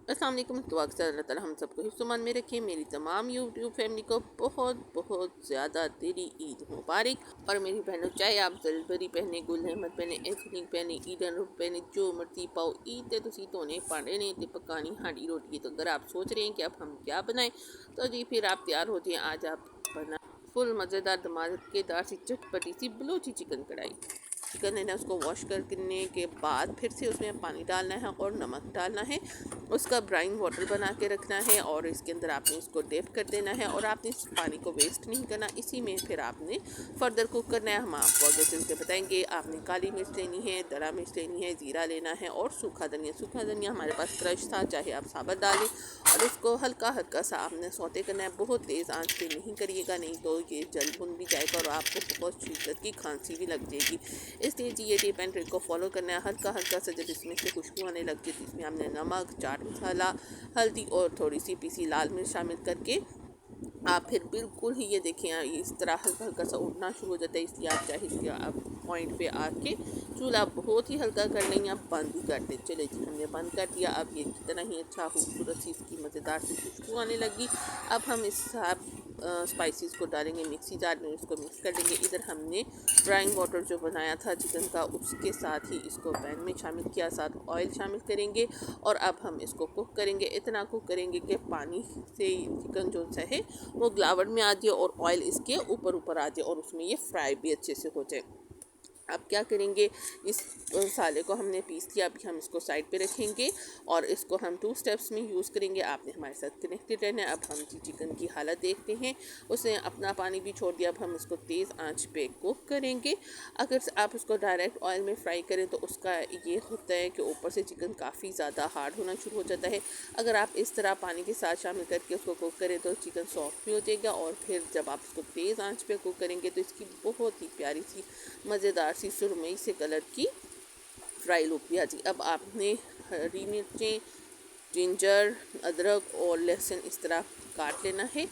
अस्सलाम वालेकुम। तो अक्सर अल्लाह ताला हम सबको हिफ्ज़-ओ-मान में रखे। मेरी तमाम यूट्यूब फैमिली को बहुत बहुत ज़्यादा तेरी ईद मुबारक। और मेरी बहनों, चाहे आप जलबरी पहने, गुल अहमद पहने, एथनिक पहने, ईदन रुख पहने, जो मर्जी पाओ, ईद ते तुसी धोने भांडे ने ते पकानी हांडी रोटी। तो अगर आप सोच रहे हैं कि अब हम क्या बनाएं, तो जी फिर आप तैयार हो जाएं। आज आप बना फुल मज़ेदार धमाकेदार सी चटपटी सी बलूची चिकन कढ़ाई। चिकन लेना, उसको वॉश करने के बाद फिर से उसमें पानी डालना है और नमक डालना है। उसका ब्राइन वाटर बना के रखना है और इसके अंदर आपने इसको डिप कर देना है और आपने इस पानी को वेस्ट नहीं करना। इसी में फिर आपने फर्दर कुक करना है। हम आपको आगे चल के बताएंगे। आपने काली मिर्च लेनी है, दरा मिर्च लेनी है, ज़ीरा लेना है और सूखा धनिया। सूखा धनिया हमारे पास क्रश था, चाहे आप साबुत डालें। और इसको हल्का हल्का सा आपने सौते करना है। बहुत तेज़ आंच पे नहीं करिएगा, नहीं तो ये जल भुन भी जाएगा और आपको बहुत शिद्दत की खांसी भी लग जाएगी। इसलिए जी ये टिप एंड ट्रिक को फॉलो करना है। हल्का हल्का सा जब इसमें से खुशबू आने लग जाए, इसमें हमने नमक, चाट मसाला, हल्दी और थोड़ी सी पीसी लाल मिर्च शामिल करके आप फिर बिल्कुल ही ये देखें इस तरह हल्का हल्का सा उड़ना शुरू हो जाता है। इसलिए आप चाहे इसके आप पॉइंट पे आके चूल्हा बहुत ही हल्का कर लेंगे, आप बंद भी कर दें। चले जी, हमने बंद कर दिया। अब ये कितना ही अच्छा खूबसूरत सी इसकी मज़ेदार सी खुशबू आने लगी। अब हम इस स्पाइसेस को डालेंगे मिक्सी जार में, उसको मिक्स कर देंगे। इधर हमने ब्राइन वाटर जो बनाया था चिकन का, उसके साथ ही इसको पैन में शामिल किया, साथ ऑयल शामिल करेंगे और अब हम इसको कुक करेंगे। इतना कुक करेंगे कि पानी से चिकन जो सा है वो ग्लावट में आ जाए और ऑयल इसके ऊपर ऊपर आ जाए और उसमें ये फ्राई भी अच्छे से हो जाए। अब क्या करेंगे, इस मसाले को हमने पीस लिया। अभी हम इसको साइड पे रखेंगे और इसको हम 2 स्टेप्स में यूज़ करेंगे। आपने हमारे साथ कनेक्टेड रहना है। अब हम चिकन की हालत देखते हैं, उसने अपना पानी भी छोड़ दिया। अब हम इसको तेज़ आंच पे कुक करेंगे। अगर आप इसको डायरेक्ट ऑयल में फ्राई करें तो उसका ये होता है कि ऊपर से चिकन काफ़ी ज़्यादा हार्ड होना शुरू हो जाता है। अगर आप इस तरह पानी के साथ शामिल करके उसको कुक करें तो चिकन सॉफ्ट भी हो जाएगा और फिर जब आप इसको तेज़ आंच पे कुक करेंगे तो इसकी बहुत ही प्यारी सी मज़ेदार सी सुरमई से कलर की फ्राई लुक भी आ जाए। अब आपने हरी मिर्चें, जिंजर, अदरक और लहसुन इस तरह काट लेना है।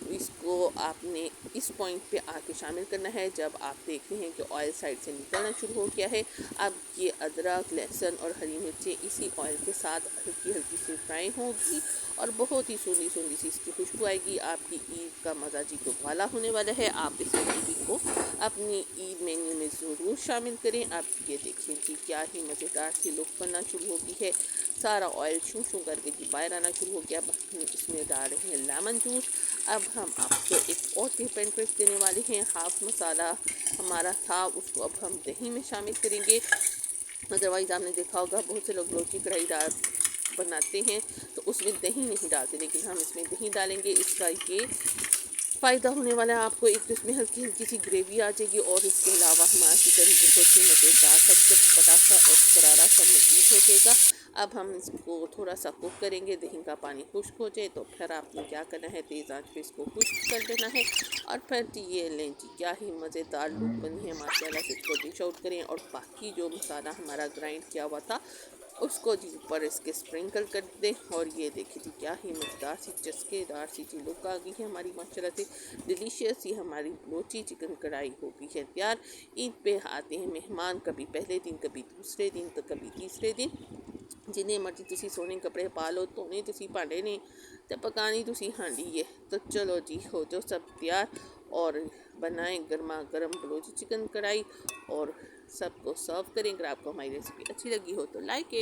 इसको आपने इस पॉइंट पे आके शामिल करना है जब आप देखते हैं कि ऑयल साइड से निकलना शुरू हो गया है। अब ये अदरक, लहसुन और हरी मिर्चें इसी ऑयल के साथ हल्की हल्की सी फ्राई होगी और बहुत ही सूंधी सूंधी सी इसकी खुशबू आएगी। आपकी ईद का मज़ा जी तो वाला होने वाला है। आप इस रेसिपी को अपनी ईद मेन्यू में ज़रूर शामिल करें। आप ये देखें कि क्या ही मज़ेदार सी लुक बनना शुरू हो गई है। सारा ऑयल शू शू करके जी बाहर आना शुरू हो गया। अब हम इसमें डाल रहे हैं लेमन जूस। अब हम आपको एक और टिप एंड ट्रिक देने वाले हैं। हाफ मसाला हमारा था, उसको अब हम दही में शामिल करेंगे। अदरवाइज़ आपने देखा होगा बहुत से लोग लोची कढ़ाई डाल बनाते हैं तो उसमें दही नहीं डालते, लेकिन हम इसमें दही डालेंगे। इसका ये फ़ायदा होने वाला है आपको, एक तो इसमें हल्की हल्की सी ग्रेवी आ जाएगी और इसके अलावा हमारा चिकन बहुत ही मज़ेदार सा चटपटा सा और करारा सा मज़ीद हो जाएगा। अब हम इसको थोड़ा सा कुक करेंगे। दही का पानी खुश्क हो जाए तो फिर आपने क्या करना है, तेज़ आंच पे इसको खुश्क कर देना है और फिर ये लें जी, क्या ही मज़ेदार लुक बनी है माशाल्लाह से। इसको डिश आउट करें और बाकी जो मसाला हमारा ग्राइंड किया हुआ था उसको जी ऊपर इसके स्प्रिंकल कर दें। और ये देखिए जी, क्या ही मज़ेदार सी चस्केदार सी जी लुक आ गई है हमारी माशाल्लाह से। डिलीशियस ही हमारी लोची चिकन कढ़ाई हो गई है तैयार। ईद पे आते हैं मेहमान, कभी पहले दिन, कभी दूसरे दिन, तो कभी तीसरे दिन। जिन्हें मर्जी तुसी सोने कपड़े पा लो, धोने तुसी भांडे ने ते पकानी तुसी हांडी है। तो चलो जी, हो जो सब तैयार और बनाएं गर्मा गर्म बलूची चिकन कढ़ाई और सबको सर्व करें। अगर आपको हमारी रेसिपी अच्छी लगी हो तो लाइक